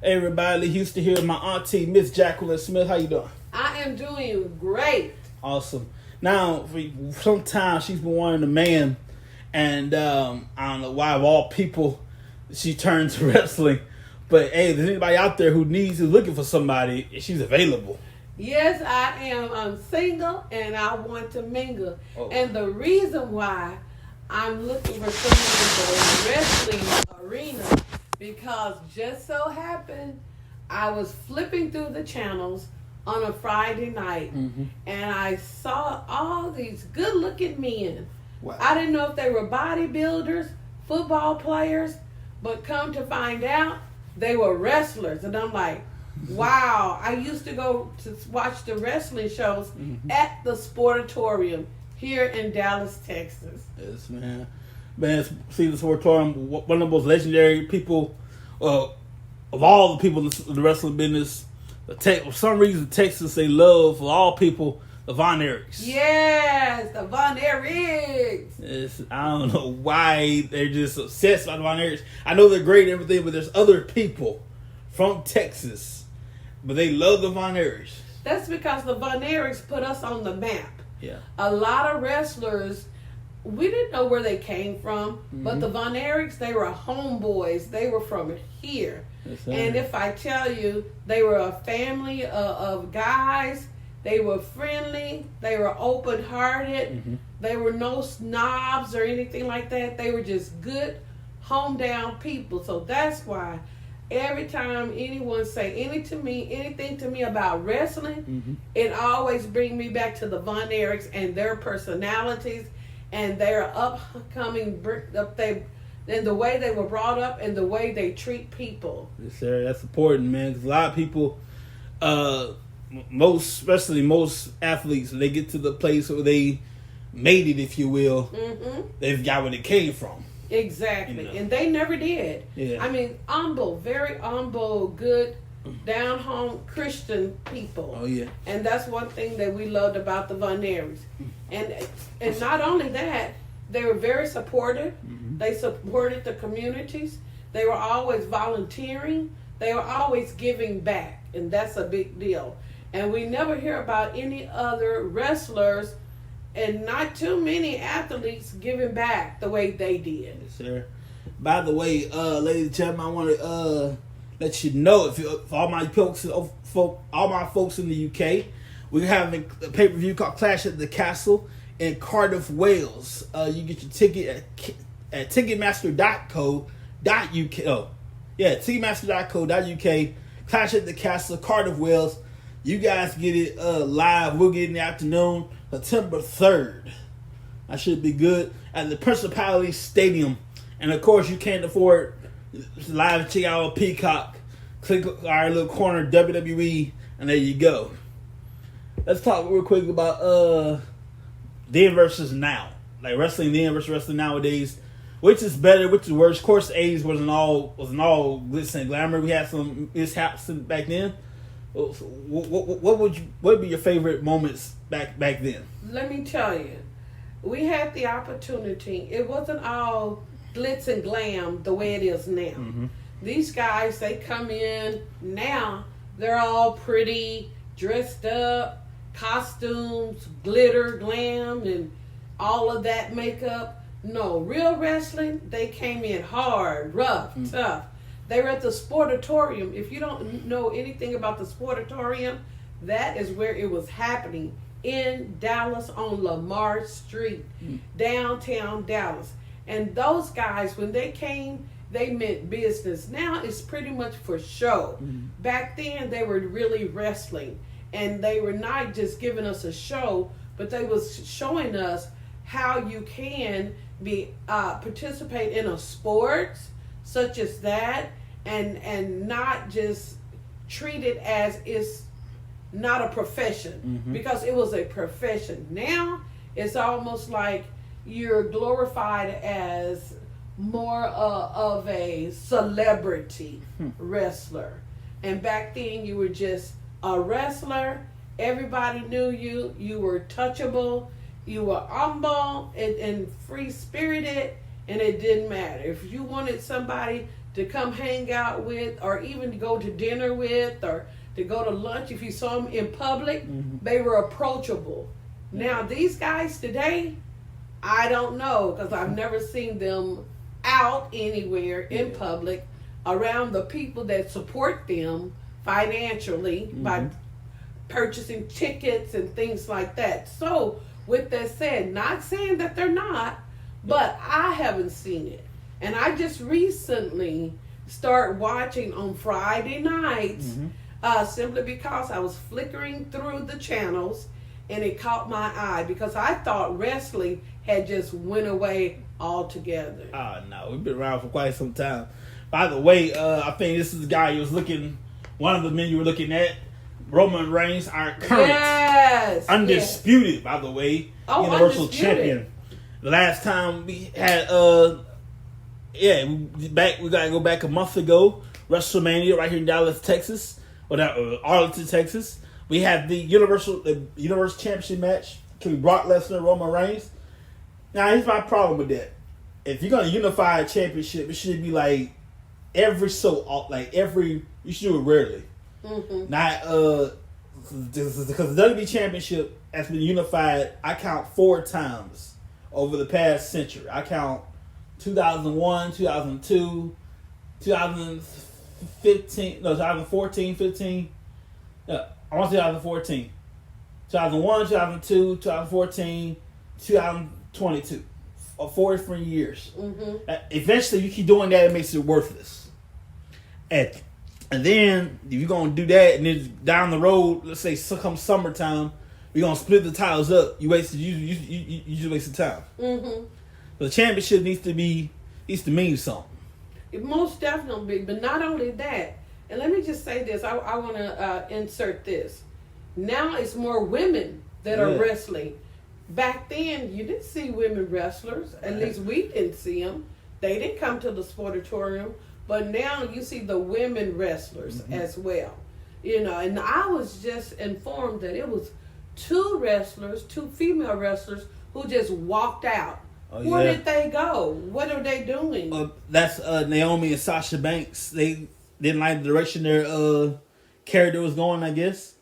Hey everybody, Houston here. My auntie, Miss Jacqueline Smith. How you doing? I am doing great. Awesome. Now, for some time she's been wanting a man, and I don't know why of all people she turned to wrestling. But hey, if there's anybody out there who's looking for somebody, she's available. Yes, I am. I'm single and I want to mingle. Oh. And the reason why I'm looking for someone in the wrestling arena, because just so happened I was flipping through the channels on a Friday night, and I saw all these good-looking men. Wow. I didn't know if they were bodybuilders, football players, but come to find out, they were wrestlers. And I'm like, wow. I used to go to watch the wrestling shows at the Sportatorium here in Dallas, Texas. Yes, man. Man, see the Sportatorium, one of the most legendary people of all the people in the wrestling business. For some reason, Texas, they love, for all people, the Von Erichs. Yes, the Von Erichs. I don't know why they're just obsessed by the Von Erichs. I know they're great and everything, but there's other people from Texas, but they love the Von Erichs. That's because the Von Erichs put us on the map. Yeah. A lot of wrestlers, we didn't know where they came from, but the Von Erichs, they were homeboys. They were from here. And if I tell you, they were a family of guys. They were friendly. They were open-hearted. They were no snobs or anything like that. They were just good, home-down people. So that's why every time anyone say anything to me about wrestling, it always brings me back to the Von Erichs and their personalities and their upcoming and the way they were brought up and the way they treat people. Yes, sir. That's important, man. Because a lot of people, especially most athletes, when they get to the place where they made it, if you will, they've got where they came from. Exactly. You know? And they never did. Yeah. I mean, humble, very humble, good, down-home Christian people. Oh, yeah. And that's one thing that we loved about the Von Erichs. And not only that, they were very supportive. They supported the communities. They were always volunteering. They were always giving back. And that's a big deal. And we never hear about any other wrestlers and not too many athletes giving back the way they did. Yes, sir. By the way, ladies and gentlemen, I want to let you know, for all my folks in the UK, we're having a pay-per-view called Clash at the Castle in Cardiff, Wales. You get your ticket at ticketmaster.co.uk. Oh, yeah, ticketmaster.co.uk. Clash at the Castle, Cardiff, Wales. You guys get it live. We'll get it in the afternoon, September 3rd. I should be good at the Principality Stadium. And of course, you can't afford live check out on Peacock. Click our little corner WWE, and there you go. Let's talk real quick about then versus now. Like wrestling then versus wrestling nowadays. Which is better, which is worse? Of course, '80s wasn't all glitz and glamour. We had some mishaps back then. What would be your favorite moments back then? Let me tell you, we had the opportunity. It wasn't all glitz and glam the way it is now. These guys, they come in now, they're all pretty, dressed up, costumes, glitter, glam, and all of that makeup. No, real wrestling, they came in hard, rough, tough. They were at the Sportatorium. If you don't know anything about the Sportatorium, that is where it was happening in Dallas on Lamar Street, downtown Dallas. And those guys, when they came, they meant business. Now it's pretty much for show. Back then, they were really wrestling. And they were not just giving us a show, but they was showing us how you can participate in a sport such as that, and not just treat it as it's not a profession, because it was a profession. Now it's almost like you're glorified as more of a celebrity wrestler, and back then you were just a wrestler. Everybody knew you. You were touchable. You were humble and free-spirited, and it didn't matter. If you wanted somebody to come hang out with, or even to go to dinner with, or to go to lunch. If you saw them in public, they were approachable. Now, these guys today, I don't know, because I've never seen them out anywhere in public around the people that support them financially by purchasing tickets and things like that. So, with that said, not saying that they're not, but I haven't seen it. And I just recently started watching on Friday nights simply because I was flickering through the channels and it caught my eye because I thought wrestling had just went away altogether. Oh, no. We've been around for quite some time. By the way, I think this is the guy you was looking, one of the men you were looking at, Roman Reigns, our current, undisputed, by the way, Universal Champion. The last time we had, we gotta go back a month ago, WrestleMania right here in Dallas, Texas, or Arlington, Texas. We had the Universal Championship match between Brock Lesnar and Roman Reigns. Now, here's my problem with that. If you're gonna unify a championship, it should be you should do it rarely. Not because the WWE Championship has been unified. I count 4 times over the past century. I count 2001, 2002, 2014, 15. I want 2014. 2001, 2002, 2014, 2022. 4 different years. Eventually, you keep doing that, it makes it worthless. And then, if you're going to do that, and then down the road, let's say come summertime, we're going to split the titles up. You just wasted time. The championship needs to mean something. It most definitely, but not only that. And let me just say this. I want to insert this. Now it's more women that are wrestling. Back then, you didn't see women wrestlers. At least we didn't see them. They didn't come to the sportatorium. But now you see the women wrestlers as well. And I was just informed that it was 2 female wrestlers who just walked out. Where did they go? What are they doing? That's Naomi and Sasha Banks. They didn't like the direction their character was going, I guess.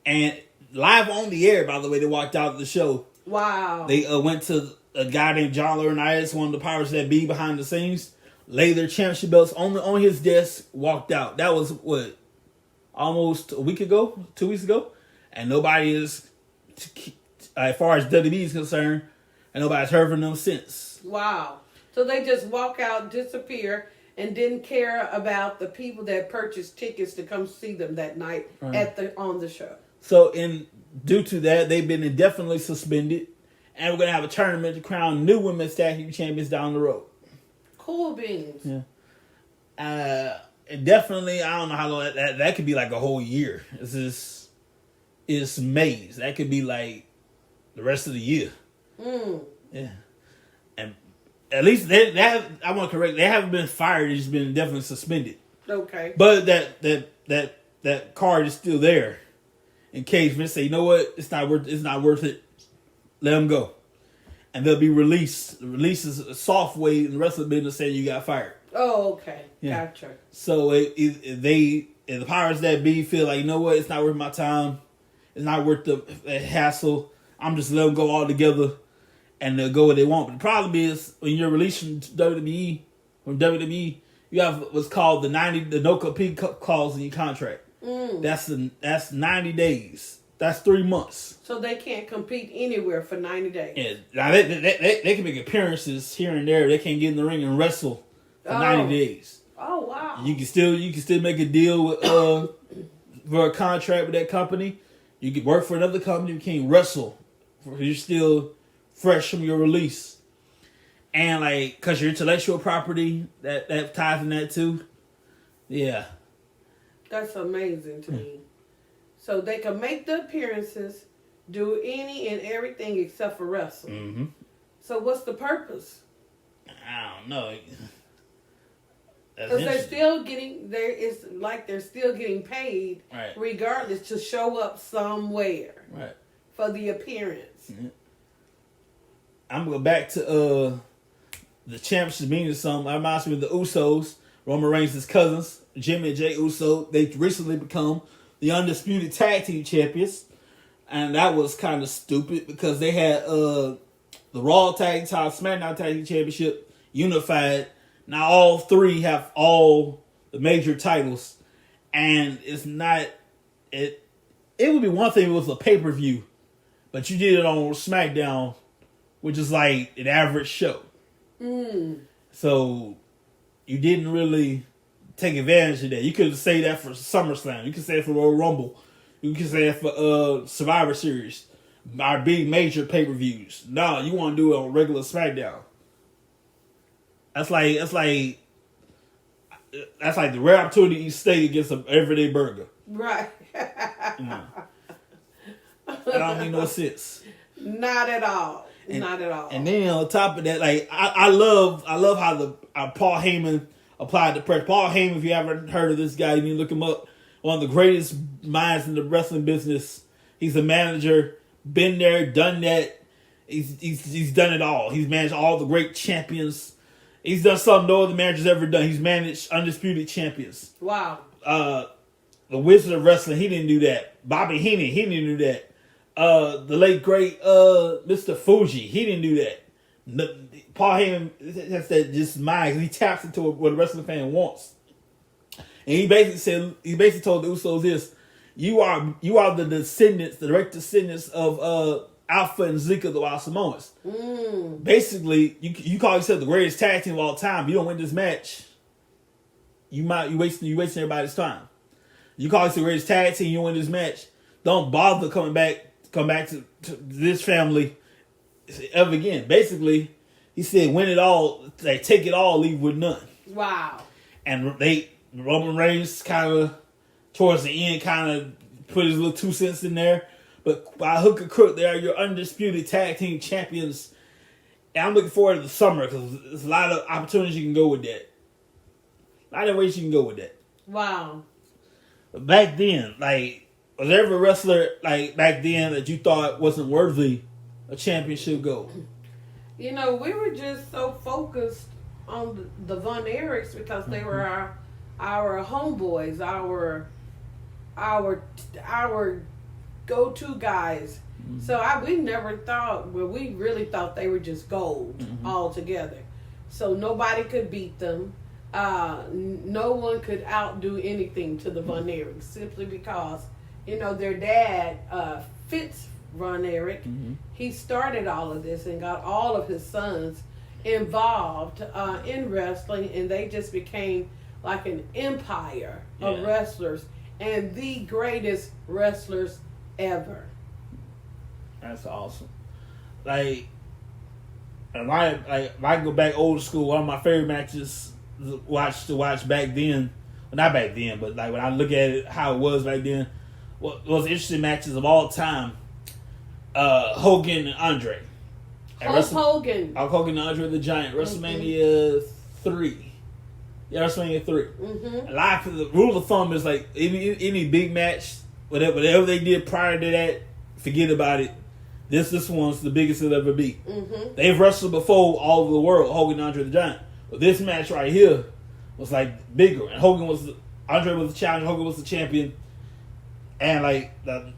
And live on the air, by the way, they walked out of the show. Wow. They went to a guy named John Laurinaitis, one of the powers that be behind the scenes, laid their championship belts on his desk, walked out. That was, almost a week ago, 2 weeks ago? And nobody is, as far as WWE is concerned, and nobody's heard from them since. Wow. So they just walk out, disappear, and didn't care about the people that purchased tickets to come see them that night on the show. So, due to that, they've been indefinitely suspended, and we're going to have a tournament to crown new women's tag team champions down the road. Cool beans. Yeah. Definitely, I don't know how long that could be like a whole year. It's May. That could be like the rest of the year. Yeah. And at least I want to correct. They haven't been fired. It's been definitely suspended. Okay. But that card is still there, in case they say, you know what, it's not worth it. Let them go, and they'll be released. The release is a soft way, and the rest of the business saying you got fired. Oh, okay. Yeah. Gotcha. So if the powers that be feel like, you know what, it's not worth my time. It's not worth the hassle. I'm just letting them go all together, and they'll go where they want. But the problem is when you're releasing from WWE, you have what's called the no compete clause in your contract. That's 90 days. That's 3 months. So they can't compete anywhere for 90 days. Yeah, now they can make appearances here and there. They can't get in the ring and wrestle for 90 days. Oh wow! You can still make a deal with for a contract with that company. You can work for another company. You can't wrestle. You're still fresh from your release, and because your intellectual property that ties in that too. Yeah, that's amazing to me. So they can make the appearances, do any and everything except for wrestle. So what's the purpose? I don't know. Because they're still getting they're still getting paid, regardless, to show up somewhere, for the appearance. I'm going to go back to the championship meaning something. I reminds me of the Usos. Roman Reigns' cousins, Jimmy and Jey Uso. They recently become the undisputed tag team champions, and that was kind of stupid because they had the Raw tag team, SmackDown tag team championship unified. Now all three have all the major titles, and it's not it. It would be one thing if it was a pay-per-view, but you did it on SmackDown, which is like an average show. So you didn't really take advantage of that. You could say that for SummerSlam. You could say it for Royal Rumble. You could say that for Survivor Series. Our big major pay-per-views. No, you want to do it on regular SmackDown. That's like the rare opportunity to eat steak against an everyday burger. Right. That don't make no sense. Not at all. Not at all. And then on top of that, like I love how Paul Heyman applied the pressure. Paul Heyman, if you haven't heard of this guy, you need to look him up. One of the greatest minds in the wrestling business. He's a manager, been there, done that. He's done it all. He's managed all the great champions. He's done something no other manager's ever done. He's managed undisputed champions. Wow. The Wizard of Wrestling, he didn't do that. Bobby Heenan, he didn't do that. The late great Mr. Fuji, he didn't do that. Paul Heyman has that just mind. He taps into what a wrestling fan wants, and he basically told the Usos this: you are the direct descendants of Alpha and Zika, the Wild Samoans. Basically, you call yourself the greatest tag team of all time. You don't win this match, you wasting everybody's time. You call yourself the greatest tag team. You win this match. Don't bother come back to this family ever again. Basically, he said, "Win it all, like take it all, leave with none." Wow. And Roman Reigns kind of towards the end kind of put his little 2 cents in there. But by hook or crook, they are your undisputed tag team champions. And I'm looking forward to the summer because there's a lot of opportunities you can go with that. A lot of ways you can go with that. Wow. But back then, like, was there ever a wrestler like back then that you thought wasn't worthy a championship gold? You know, we were just so focused on the Von Erichs because they were our homeboys, our go-to guys. So we never thought, we really thought they were just gold altogether. So nobody could beat them. No one could outdo anything to the Von Erichs simply because, you know, their dad, Fitz Von Erich, he started all of this and got all of his sons involved in wrestling, and they just became like an empire of wrestlers and the greatest wrestlers ever. That's awesome. Like, if I go back old school, one of my favorite matches to watch back then, well, not back then, but like when I look at it, how it was back then, what was interesting matches of all time, Hogan and Andre. Hogan and Andre the Giant, WrestleMania 3. Yeah, WrestleMania 3. A lot of the rule of thumb is like any big match, whatever they did prior to that, forget about it. This one's the biggest it'll ever be. They've wrestled before all over the world, Hogan and Andre the Giant. But this match right here was like bigger, and Andre was the challenger, Hogan was the champion, and like the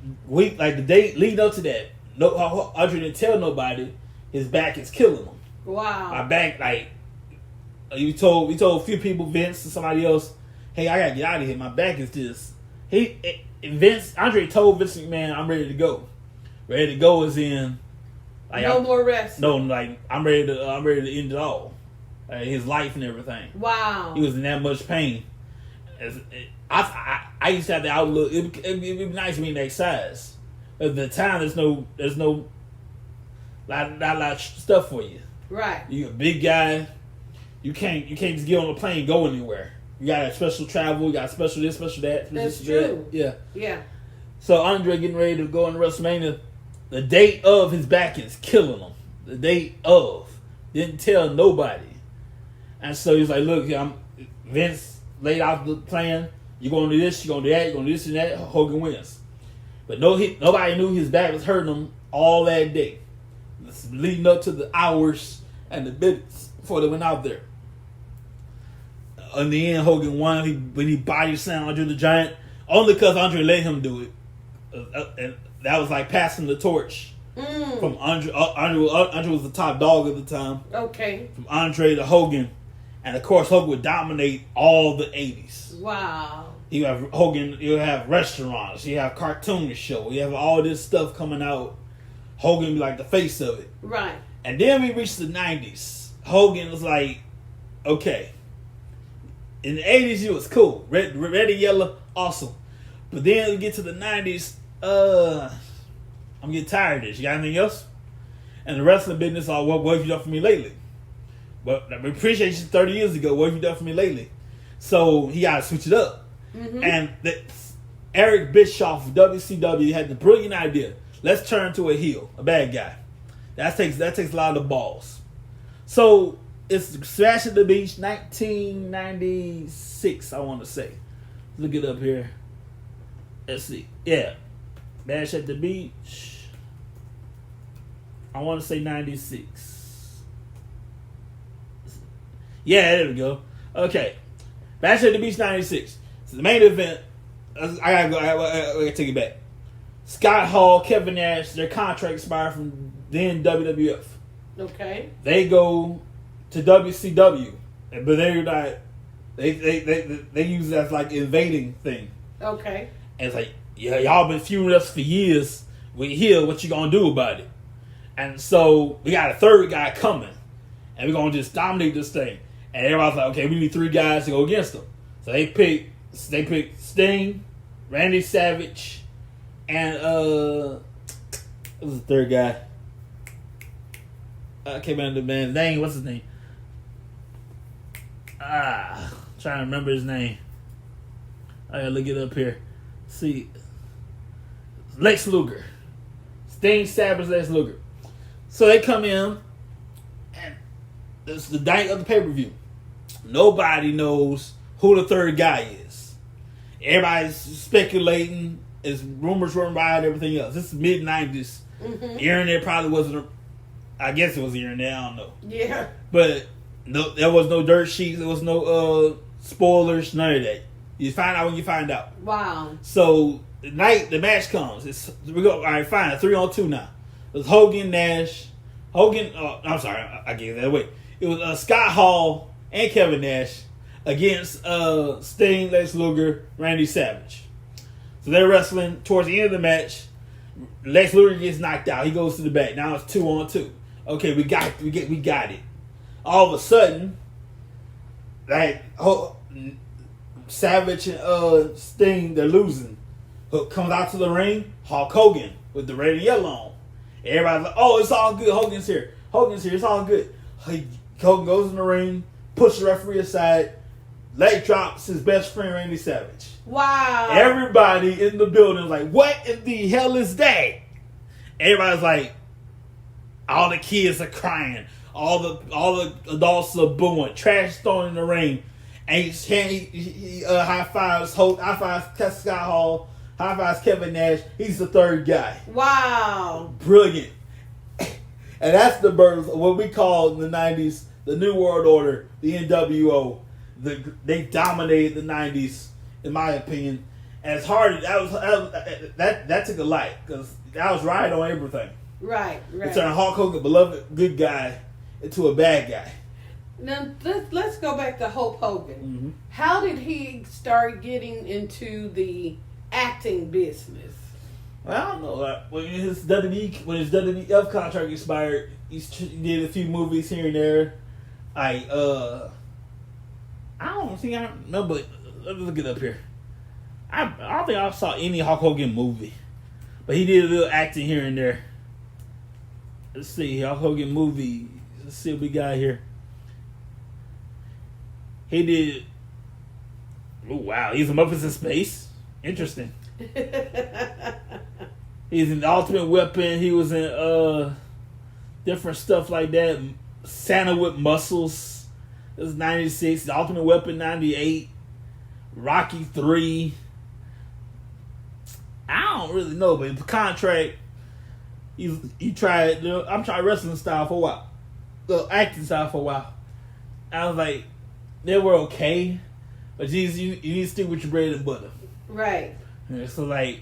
day leading up to that, Andre didn't tell nobody his back is killing him. Wow. My back, like we told a few people, Vince and somebody else, hey, I gotta get out of here. My back is just Andre told Vince McMahon, I'm ready to go. Ready to go is in like no more rest. No, like I'm ready to end it all. His life and everything. Wow. He was in that much pain. I used to have the outlook. It'd be nice being that size. At the time, there's no lot of stuff for you. Right. You're a big guy. You can't just get on a plane and go anywhere. You got special travel. You got special this, special that. That's true. Yeah. Yeah. So Andre getting ready to go into WrestleMania. The date of his back is killing him. The date of. Didn't tell nobody. And so he's like, look, Vince laid out the plan. You're going to do this, you're going to do that, you're going to do this and that. Hogan wins. But nobody knew his back was hurting him all that day. Leading up to the hours and the minutes before they went out there. in the end, Hogan won when he body slammed Andre the Giant, only because Andre let him do it, and that was like passing the torch from Andre. Andre was the top dog at the time. Okay. From Andre to Hogan, and of course Hogan would dominate all the '80s. Wow. You have Hogan. You have restaurants. You have cartoon show. You have all this stuff coming out. Hogan be like the face of it. Right. And then we reached the '90s. Hogan was like, okay. In the '80s, it was cool. Red and yellow, awesome. But then we get to the '90s. I'm getting tired of this. You got anything else? And the wrestling business, what have you done for me lately? But we appreciate you 30 years ago. What have you done for me lately? So he got to switch it up. Mm-hmm. And Eric Bischoff of WCW had the brilliant idea. Let's turn to a heel, a bad guy. That takes a lot of the balls. So it's Smash at the Beach, 1996. I want to say. Look it up here. Let's see. Yeah, Bash at the Beach. I want to say 96. Yeah, there we go. Okay, Bash at the Beach 96. So the main event. I gotta take it back. Scott Hall, Kevin Nash, their contract expired from then WWF. Okay. They go to WCW, but they're not. They use it as like invading thing. Okay. And it's like, yeah, y'all been feuding us for years. We here, what you gonna do about it? And so we got a third guy coming, and we're gonna just dominate this thing. And everybody's like, okay, we need 3 guys to go against them. So they pick Sting, Randy Savage, and what was the third guy? I can't remember the man's name. What's his name? Trying to remember his name. I gotta look it up here. See, Lex Luger, Sting, Savage, Lex Luger. So they come in, and it's the night of the pay-per-view. Nobody knows who the third guy is. Everybody's speculating. It's rumors running by and everything else. This is mid-90s. Mm-hmm. The internet probably wasn't. I guess it was the internet. I don't know. Yeah. But no, there was no dirt sheets. There was no spoilers. None of that. You find out when you find out. Wow. So the match comes. We go. All right, fine. 3-on-2 now. It was Hogan, Nash. I'm sorry. I gave that away. It was Scott Hall and Kevin Nash against Sting, Lex Luger, Randy Savage. So they're wrestling. Towards the end of the match, Lex Luger gets knocked out. He goes to the back. Now it's 2-on-2. Okay, we got it. All of a sudden, like Savage and Sting, they're losing. Hook comes out to the ring. Hulk Hogan with the red and yellow on. Everybody's like, "Oh, it's all good. Hogan's here. It's all good." Hogan goes in the ring, pushes the referee aside, leg drops his best friend Randy Savage. Wow! Everybody in the building is like, "What in the hell is that?" Everybody's like, all the kids are crying, all the adults are booing, trash thrown in the ring, and he high fives Scott Hall, high fives Kevin Nash. He's the third guy. Wow! Brilliant. And that's the birth of what we call in the 90s the New World Order, the NWO. They dominated the 90s, in my opinion. And it's hard. That took a lot because that was right on everything. Right. It turned Hulk Hogan, beloved good guy, into a bad guy. Now let's go back to Hulk Hogan. Mm-hmm. How did he start getting into the acting business? Well, I don't know. When his WWF contract expired, he did a few movies here and there. I don't think I know, but let me look it up here. I don't think I saw any Hulk Hogan movie, but he did a little acting here and there. Let's see, Hulk Hogan movie. Let's see what we got here. He did. Oh wow, he's a Muppets in Space. Interesting. He's in the Ultimate Weapon. He was in different stuff like that. Santa with Muscles. This is 96. The Ultimate Weapon 98. Rocky 3. I don't really know, but the contract. He tried. I'm trying wrestling style for a while, the acting style for a while. I was like, they were okay, but Jesus, you need to stick with your bread and butter. Right. Yeah, so like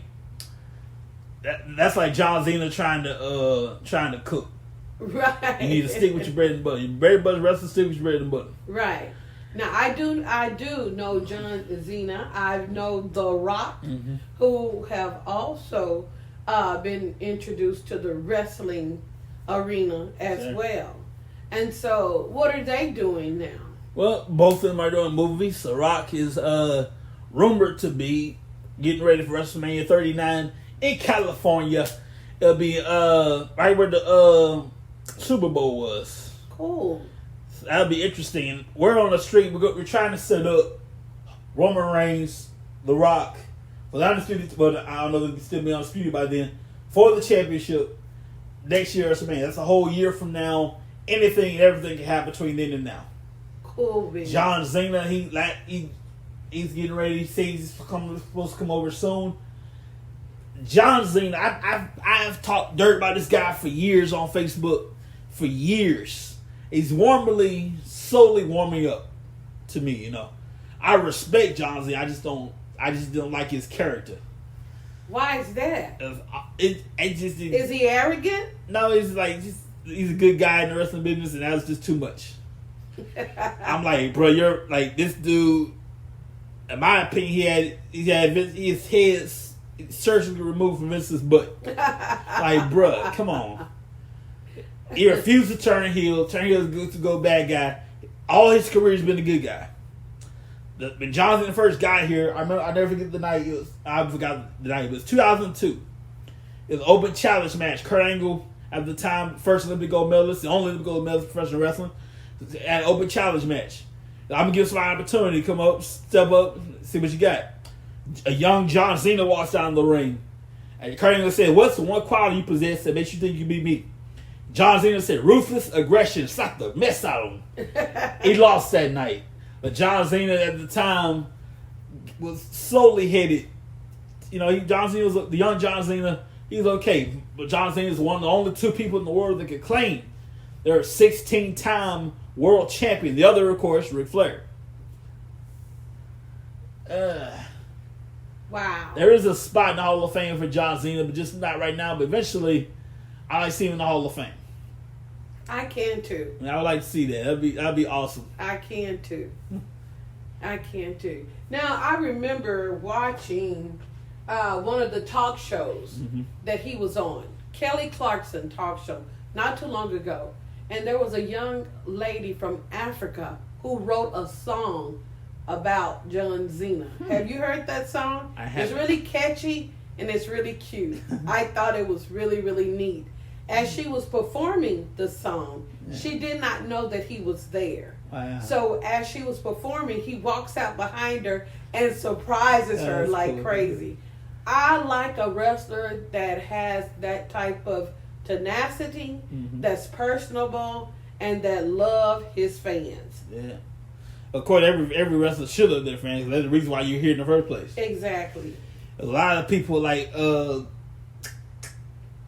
that's like John Cena trying to cook. Right. You need to stick with your bread and butter. Your bread and butter, rest of stick with your bread and butter. Right. Now I do know John Cena. I know The Rock, who have also been introduced to the wrestling arena as well. And so, what are they doing now? Well, both of them are doing movies. The Rock is rumored to be getting ready for WrestleMania 39 in California. It'll be right where the Super Bowl was. Cool. So that'll be interesting. We're on the street. We're trying to set up Roman Reigns, The Rock. Well, I don't know if he'll still be undisputed by then for the championship next year or something. That's a whole year from now. Anything and everything can happen between then and now. Cool, baby. John Cena, he's getting ready. He says he's supposed to come over soon. John Cena, I've talked dirt about this guy for years on Facebook. For years, he's slowly warming up to me. You know, I respect John Cena. I just don't like his character. Why is that? Is he arrogant? No, he's a good guy in the wrestling business, and that was just too much. I'm like, bro, you're like this dude. In my opinion, he had his head surgically removed from Vince's butt. Like, bro, come on. He refused to turn heel. Turn heel is to go bad guy. All his career has been a good guy. When John Cena first got here, I never forget the night. I forgot the night. It was 2002. It was an open challenge match. Kurt Angle, at the time, first Olympic gold medalist, the only Olympic gold medalist in professional wrestling, at an open challenge match. I'm gonna give somebody an opportunity to come up, step up, see what you got. A young John Cena walks down the ring, and Kurt Angle said, "What's the one quality you possess that makes you think you can beat me?" John Cena said, "Ruthless aggression." Slapped the mess out of him. He lost that night. But John Cena at the time was slowly headed. You know, John Cena was the young John Cena. He's okay, but John Cena is one of the only two people in the world that could claim they're a 16-time world champion. The other, of course, Ric Flair. Wow. There is a spot in the Hall of Fame for John Cena, but just not right now. But eventually, I like to see him in the Hall of Fame. I can too. And I would like to see that. That'd be awesome. I can too. Now, I remember watching one of the talk shows that he was on. Kelly Clarkson talk show, not too long ago. And there was a young lady from Africa who wrote a song about John Cena. Have you heard that song? I haven't. It's really catchy and it's really cute. I thought it was really, really neat. As she was performing the song, she did not know that he was there. Wow. So as she was performing, he walks out behind her and surprises her like cool. crazy. I like a wrestler that has that type of tenacity, that's personable, and that love his fans. Yeah. Of course, every wrestler should love their fans. That's the reason why you're here in the first place. Exactly. A lot of people like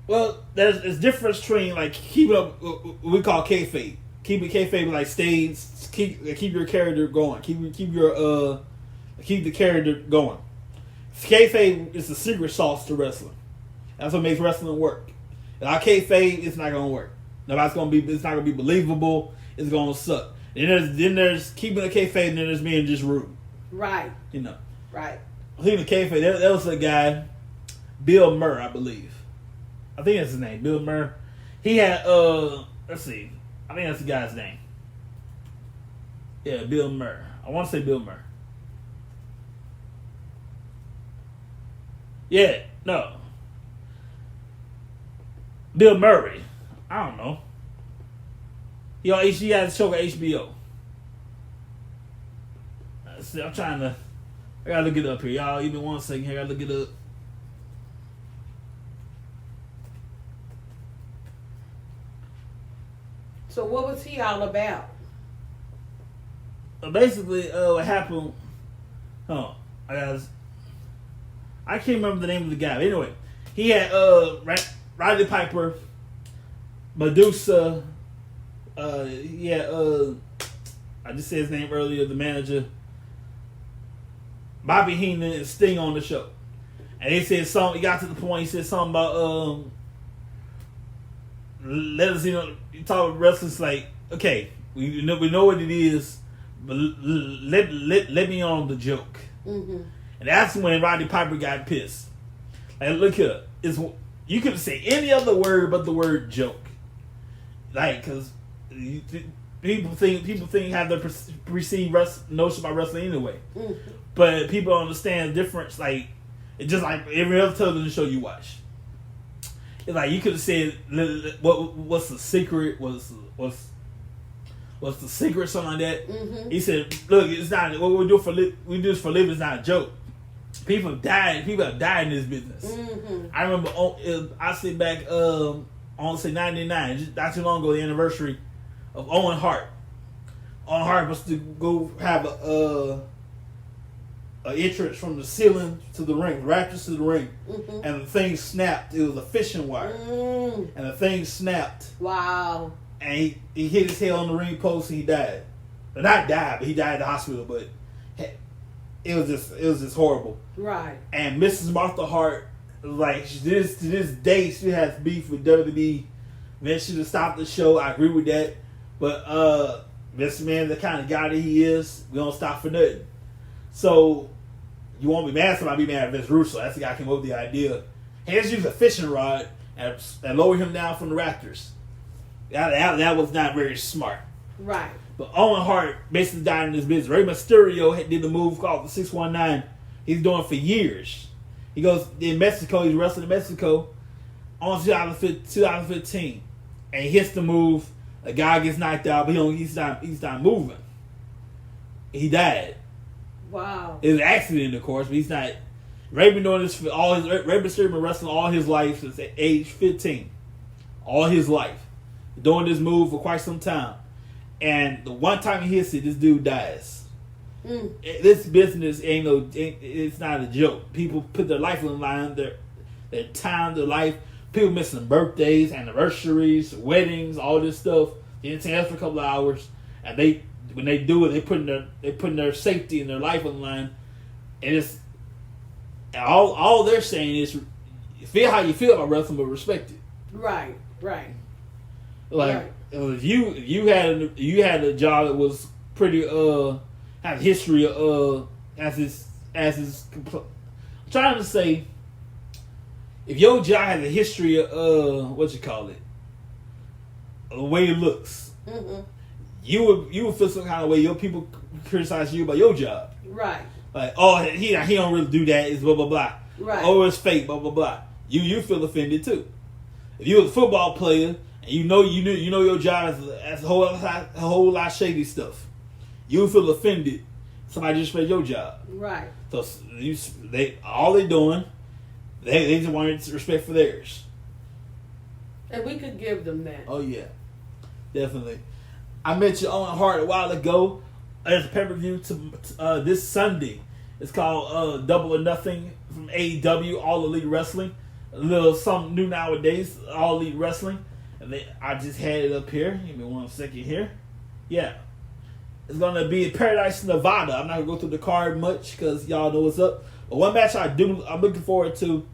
well, there's difference between like keeping up what we call kayfabe. Keeping kayfabe like stays, keep your character going. Keep the character going. Kayfabe is the secret sauce to wrestling. That's what makes wrestling work. Without kayfabe, it's not gonna work. It's not gonna be believable. It's gonna suck. Then there's keeping the kayfabe, and then there's being just rude. Right. You know. Right. Keeping the kayfabe. That was a guy, Bill Murray, I believe. I think that's his name, Bill Murray. He had let's see. I think that's the guy's name. Yeah, Bill Murray. I want to say Bill Murray. Yeah, no. Bill Murray. I don't know. He has a show at HBO. See, I gotta look it up here. Y'all, give me 1 second here. I gotta look it up. So what was he all about? Basically, what happened... I can't remember the name of the guy. But anyway, he had Roddy I just said his name earlier, the manager, Bobby Heenan and Sting on the show. And they said something, he got to the point, he said something about, let us, you talk about wrestlers like, okay, we know what it is, but let me on the joke. Mm-hmm. And that's when Roddy Piper got pissed. Like, look here, you could say any other word but the word joke. Like, because people think have their perceived notion about wrestling anyway. Mm-hmm. But people don't understand the difference. Like, it's just like every other television show you watch. It's like you could have said, "What's the secret? What's the secret?" Something like that. Mm-hmm. He said, "Look, it's not what we do for this for a living. It's not a joke. People have died. People have died in this business." Mm-hmm. I remember. I say back on say '99, not too long ago, the anniversary of Owen Hart. Owen Hart was to go have a entrance from the ceiling to the ring, rafters to the ring, mm-hmm. and the thing snapped. It was a fishing wire, and the thing snapped. Wow! And he hit his head on the ring post and he died. But not died, but he died in the hospital. But it was just horrible. Right. And Mrs. Martha Hart, like to this day, she has beef with WWE. Man, she should have stopped the show. I agree with that. But Mr. Man, the kind of guy that he is, we don't stop for nothing. So you won't be mad at somebody, be mad at Vince Russo. That's the guy who came up with the idea. He just used a fishing rod and lower him down from the rafters. That was not very smart. Right. But Owen Hart basically died in this business. Rey Mysterio did the move called the 619. He's doing it for years. He goes in Mexico. He's wrestling in Mexico on 2015, and he hits the move. A guy gets knocked out, but he's not moving. He died. Wow. It was an accident, of course, but he's not. Rey been doing this for all his. Rey Mysterio been wrestling all his life since age 15. All his life, doing this move for quite some time. And the one time he hits it, this dude dies. Mm. This business it's not a joke. People put their life on the line, their time, their life. People missing birthdays, anniversaries, weddings, all this stuff. They didn't for a couple of hours, and when they do it, they putting their safety and their life on the line. And it's all they're saying is feel how you feel about wrestling, but respect it. Right. Like right. If you had a job that was pretty had a history of I'm trying to say, if your job has a history of the way it looks, mm-hmm. you would feel some kind of way. Your people criticize you about your job, right? Like, oh, he don't really do that. It's blah blah blah. Right. Oh, it's fake. Blah blah blah. You feel offended too. If you was a football player and you know your job as a whole lot of shady stuff, you feel offended. Somebody disrespect your job, right? So all they doing, they just wanted respect for theirs, and we could give them that. Oh yeah, definitely. I mentioned Owen Hart a while ago. There's a pay-per-view this Sunday. It's called Double or Nothing from AEW, All Elite Wrestling. A little something new nowadays, All Elite Wrestling. And I just had it up here. Give me 1 second here. Yeah. It's going to be in Paradise, Nevada. I'm not going to go through the card much because y'all know what's up. But one match I'm looking forward to.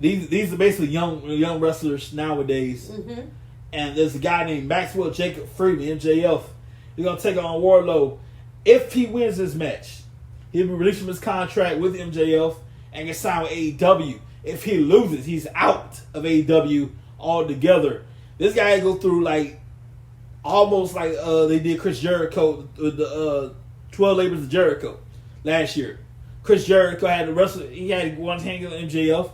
These are basically young wrestlers nowadays. Mm-hmm. And there's a guy named Maxwell Jacob Freeman, MJF. He's going to take on Wardlow. If he wins this match, he'll be released from his contract with MJF and get signed with AEW. If he loses, he's out of AEW altogether. This guy go through almost like they did Chris Jericho with the 12 Labors of Jericho last year. Chris Jericho had to wrestle. He had one hand on MJF.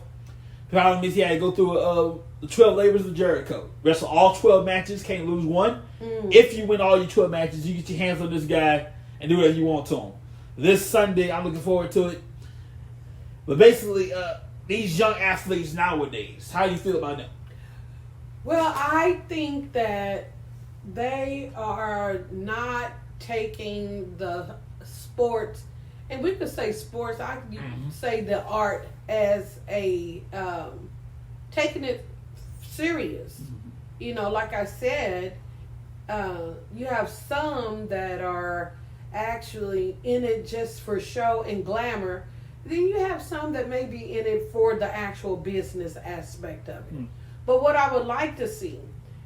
The problem is he had to go through the 12 Labors of Jericho. Wrestle all 12 matches, can't lose one. Mm. If you win all your 12 matches, you get your hands on this guy and do whatever you want to him. This Sunday, I'm looking forward to it. But basically, these young athletes nowadays, how do you feel about them? Well, I think that they are not taking the sports, and we could say sports, I could say the art as a, taking it serious. Mm-hmm. Like I said, you have some that are actually in it just for show and glamour. Then you have some that may be in it for the actual business aspect of it. But what I would like to see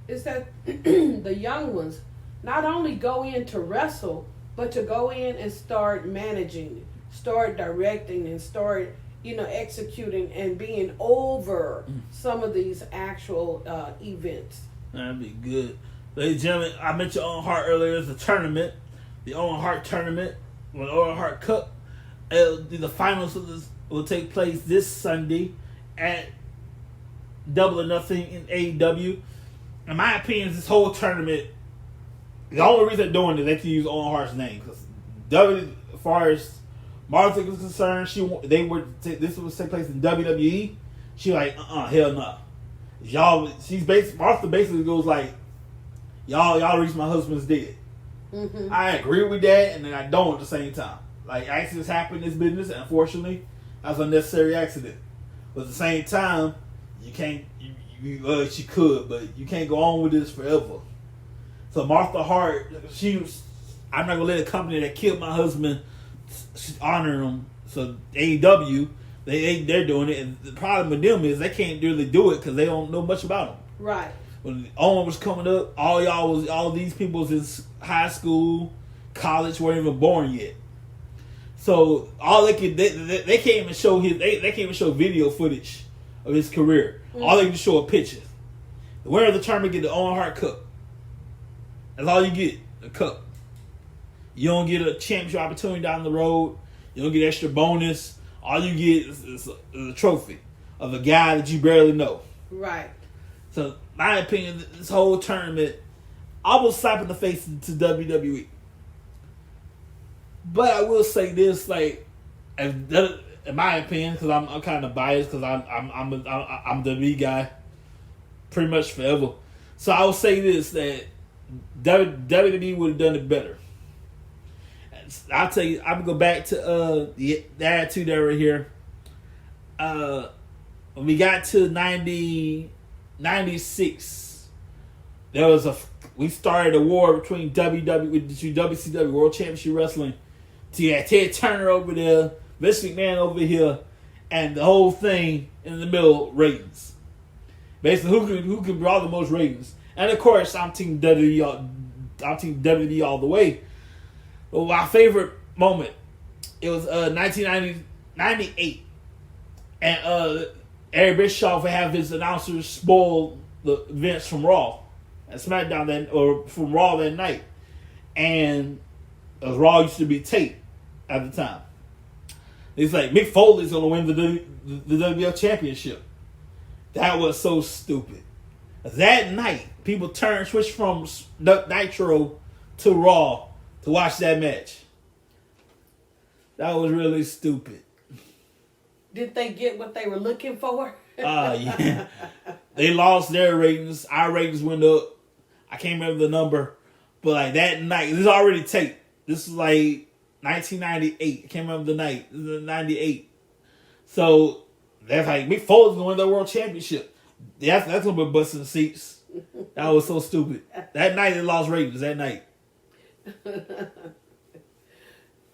is that the young ones not only go in to wrestle, but to go in and start managing, start directing, and start, executing and being over some of these actual events. That'd be good. Ladies and gentlemen, I mentioned Owen Hart earlier. It's a tournament, the Owen Hart tournament, the Owen Hart Cup. The finals of this will take place this Sunday at Double or Nothing in AEW. In my opinion, this whole tournament, the only reason they're doing it, they can use Owen Hart's name, because as far as Martha was concerned, this was take place in WWE. She like, hell no. Martha basically goes like, y'all reached my husband's dead. Mm-hmm. I agree with that, and then I don't at the same time. Like, accidents happen in this business, and unfortunately, that's an unnecessary accident. But at the same time, you can't. She could, but you can't go on with this forever. So Martha Hart, I'm not gonna let a company that killed my husband honor him. So AEW, they're doing it, and the problem with them is they can't really do it because they don't know much about him. Right. When Owen was coming up, all these people was in high school, college, weren't even born yet. So all they can't even show they can't even show video footage of his career. Mm-hmm. All they can show a picture. The winner of the tournament get the Owen Hart Cup. That's all you get, a cup. You don't get a championship opportunity down the road. You don't get extra bonus. All you get is a trophy of a guy that you barely know. Right. So, my opinion, this whole tournament almost slap in the face to WWE. But I will say this, like, in my opinion, because I'm kind of biased, because I'm a WWE guy, pretty much forever. So I will say this, that WWE would have done it better. I'll tell you, I'm gonna go back to the Attitude Era here. When we got to 96, we started a war between WCW World Championship Wrestling. So you had Ted Turner over there, Vince McMahon over here, and the whole thing in the middle, ratings. Basically, who can draw the most ratings? And of course, I'm Team WWE all the way. But my favorite moment, it was 1998, and Eric Bischoff would have his announcers spoil the events from Raw and SmackDown from Raw that night, and Raw used to be taped at the time. It's like Mick Foley's gonna win the WWF Championship. That was so stupid. That night, people switched from Nitro to Raw to watch that match. That was really stupid. Did they get what they were looking for? Yeah. They lost their ratings. Our ratings went up. I can't remember the number. But like that night, this is already taped. This is like 1998. I can't remember the night. This is 98. So that's like Mick Foley's going to win the World Championship. That's going to be busting seats. That was so stupid. That night they lost ratings. That night.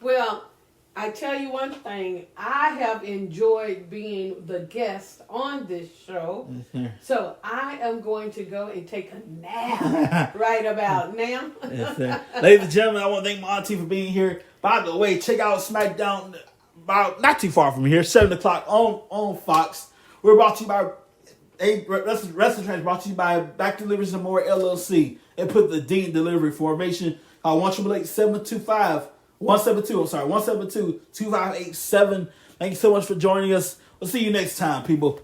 Well, I tell you one thing, I have enjoyed being the guest on this show. Mm-hmm. So I am going to go and take a nap right about now. Yes, ladies and gentlemen, I want to thank my auntie for being here. By the way, check out SmackDown about not too far from here, 7 o'clock on Fox. We're brought to you by Wrestling Trends, brought to you by Back Deliveries and More LLC. And put the D in delivery formation. 172-2587. Thank you so much for joining us. We'll see you next time, people.